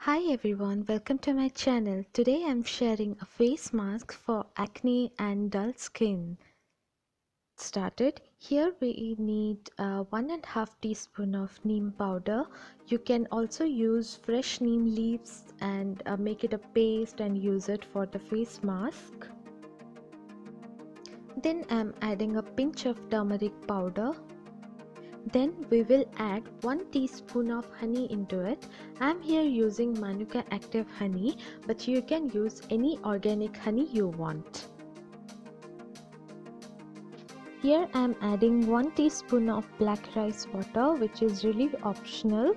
Hi everyone, welcome to my channel. Today I'm sharing a face mask for acne and dull skin. Started. Here we need 1.5 teaspoon of neem powder. You can also use fresh neem leaves and make it a paste and use it for the face mask. Then I'm adding a pinch of turmeric powder. Then we will add 1 teaspoon of honey into it. I am here using Manuka active honey, but you can use any organic honey you want. Here I am adding 1 teaspoon of black rice water, which is really optional.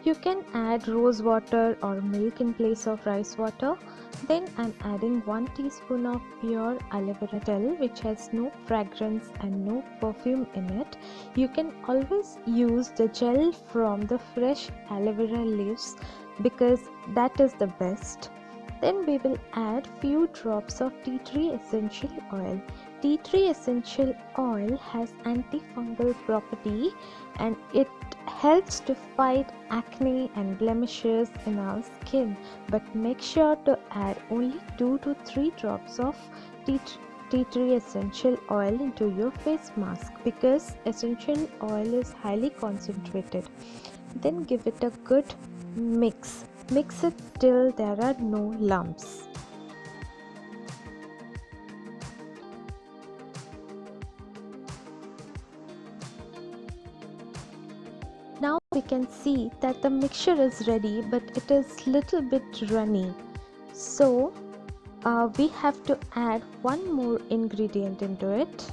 You can add rose water or milk in place of rice water. Then I'm adding 1 teaspoon of pure aloe vera gel, which has no fragrance and no perfume in it. You can always use the gel from the fresh aloe vera leaves because that is the best. Then we will add few drops of tea tree essential oil. Tea tree essential oil has antifungal property and it helps to fight acne and blemishes in our skin, but make sure to add only 2 to 3 drops of tea tree essential oil into your face mask because essential oil is highly concentrated. Then give it a good mix. Mix it till there are no lumps. Now we can see that the mixture is ready, but it is little bit runny. So we have to add one more ingredient into it,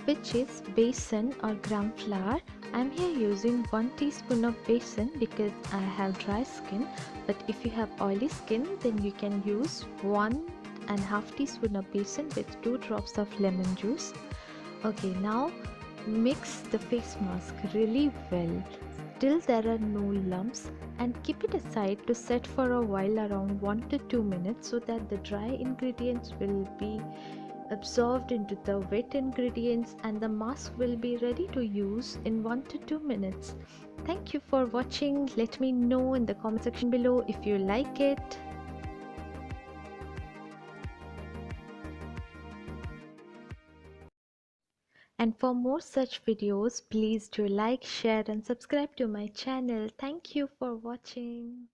which is besan or gram flour. I'm here using 1 teaspoon of besan because I have dry skin, but if you have oily skin then you can use 1.5 teaspoon of besan with 2 drops of lemon juice. Okay, now mix the face mask really well till there are no lumps and keep it aside to set for a while around 1 to 2 minutes so that the dry ingredients will be absorbed into the wet ingredients and the mask will be ready to use in 1 to 2 minutes. Thank you for watching. Let me know in the comment section below if you like it. And for more such videos, please do like, share and subscribe to my channel. Thank you for watching.